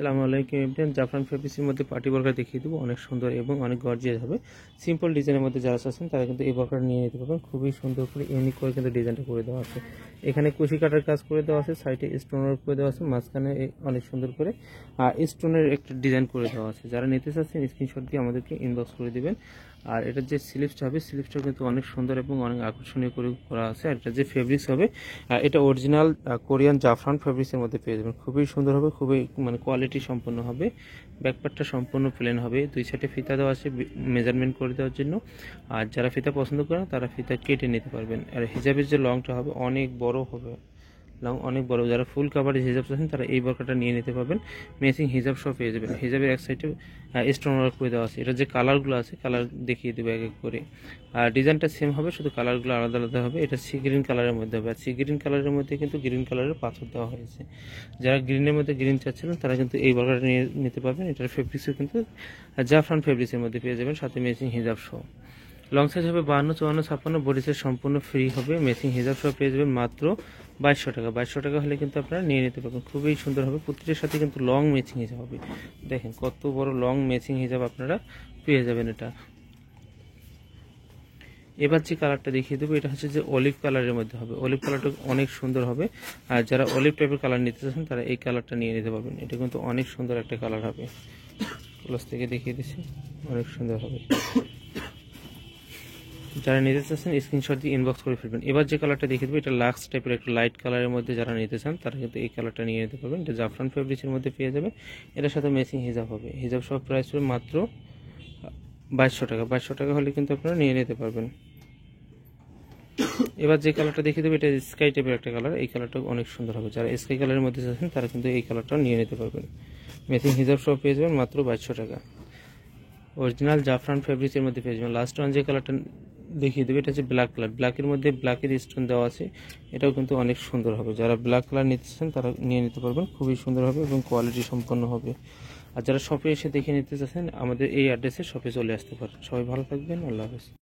আসসালামু আলাইকুম এভরিওয়ান, জাফরান ফেব্রিক্সের মধ্যে পার্টি বর্গার দেখিয়ে দেবো। অনেক সুন্দর এবং অনেক গর্জিয়াস হবে। সিম্পল ডিজাইনের মধ্যে যারা আছেন তারা কিন্তু এই বর্গার নিয়ে নিতে পারবেন। খুবই সুন্দর করে ইউনিক করে কিন্তু ডিজাইনটা করে দেওয়া আছে। এখানে কুশি কাটার কাজ করে দেওয়া আছে, সাইডে স্টোনের করে দেওয়া আছে, মাঝখানে অনেক সুন্দর করে স্টোনের একটা ডিজাইন করে দেওয়া আছে। যারা নিতে চাচ্ছেন স্ক্রিনশট দিয়ে আমাদেরকে ইনবক্স করে দিবেন। আর এটার যে স্লিভসটা হবে, স্লিভসটা কিন্তু অনেক সুন্দর এবং অনেক আকর্ষণীয় করে করা আছে। আর এটা যে ফেব্রিক্স হবে, এটা অরিজিনাল কোরিয়ান জাফরান ফেব্রিক্সের মধ্যে পেয়ে যাবেন। খুবই সুন্দর হবে, খুবই কোয়ালিটি সম্পন্ন হবে। ব্যাকপার্টটা সম্পূর্ণ প্লেন হবে, দুই সাইডে ফিতা দেওয়া আছে মেজারমেন্ট করে দেওয়ার জন্য। আর যারা ফিতা পছন্দ করেন তারা ফিতা কেটে নিতে পারবেন। আর হিজাবের যে লংটা হবে অনেক বড় হবে, লং অনেক বড়। যারা ফুল কাভারেজ হিজাব চাচ্ছেন তারা এই বরকাটা নিয়ে নিতে পারবেন। ম্যাচিং হিজাব সব পেয়ে যাবেন। হিজাবের এক সাইডে স্টোন ওয়ার্ক করে দেওয়া আছে। এটা যে কালারগুলো আছে, কালার দেখিয়ে দেবো এক এক করে। আর ডিজাইনটা সেম হবে, শুধু কালারগুলো আলাদা আলাদা হবে। এটা সি গ্রিন কালারের মধ্যে হবে। আর সি গ্রিন কালারের মধ্যে কিন্তু গ্রিন কালারের পাথর দেওয়া হয়েছে। যারা গ্রিনের মধ্যে গ্রিন চাচ্ছিলেন তারা কিন্তু এই বরকাটা নিয়ে নিতে পারবেন। এটার ফেব্রিক্সও কিন্তু জাফরান ফেব্রিক্সের মধ্যে পেয়ে যাবেন, সাথে ম্যাচিং হিজাব সহ। লং সাইজ হবে 52, 54, 56, বডি সাইজ সম্পূর্ণ ফ্রি হবে। ম্যাচিং হিজাব সহ পেয়ে যাবেন মাত্র 2200 টাকা। 2200 টাকা হলে কিন্তু আপনারা নিয়ে নিতে পারবেন। খুবই সুন্দর হবে, প্রতিটির সাথে কিন্তু লং ম্যাচিং হিজাব হবে। দেখেন কত বড় লং ম্যাচিং হিজাব আপনারা পেয়ে যাবেন এটা। এবার যে কালারটা দেখিয়ে দেবো, এটা হচ্ছে যে অলিভ কালারের মধ্যে হবে। অলিভ কালারটা অনেক সুন্দর হবে। আর যারা অলিভ টাইপের কালার নিতে চাচ্ছেন তারা এই কালারটা নিয়ে নিতে পারবেন। এটা কিন্তু অনেক সুন্দর একটা কালার হবে। ক্লোজ থেকে দেখিয়ে দিচ্ছি, অনেক সুন্দর হবে। যারা নিতে চাচ্ছেন স্ক্রিনশট দিয়ে ইনবক্স করে ফেলবেন। এবার যে কালারটা দেখিয়ে দেবো, এটা লাক্স টাইপের একটা লাইট কালারের মধ্যে যারা নিতে চান তারা কিন্তু এই কালারটা নিয়ে নিতে পারবেন। এটা জাফরান ফেব্রিক্সের মধ্যে পেয়ে যাবে। এটার সাথে ম্যাচিং হিজাব হবে। হিজাব সব প্রাইস হবে মাত্র 2200 টাকা। 2200 টাকা হলে কিন্তু আপনারা নিয়ে নিতে পারবেন। এবার যে কালারটা দেখিয়ে দেবো, এটা স্কাই টাইপের একটা কালার। এই কালারটা অনেক সুন্দর হবে। যারা স্কাই কালারের মধ্যে চাচ্ছেন তারা কিন্তু এই কালারটা নিয়ে নিতে পারবেন। ম্যাচিং হিজাব সব পেয়ে যাবেন মাত্র 2200 টাকা। অরিজিনাল জাফরান ফেব্রিক্সের মধ্যে পেয়ে যাবেন। লাস্ট ওয়ান যে কালারটা দেখিয়ে দেবে, এটা হচ্ছে ব্ল্যাক কালার। ব্ল্যাকের মধ্যে ব্ল্যাকের স্টোন দেওয়া আছে। এটাও কিন্তু অনেক সুন্দর হবে। যারা ব্ল্যাক কালার নিতেছেন তারা নিয়ে নিতে পারবেন। খুবই সুন্দর হবে এবং কোয়ালিটি সম্পন্ন হবে। আর যারা শপে এসে দেখে নিতে চাচ্ছেন আমাদের এই অ্যাড্রেসে শপে চলে আসতে পারেন। সবাই ভালো থাকবেন, আল্লাহ হাফেজ।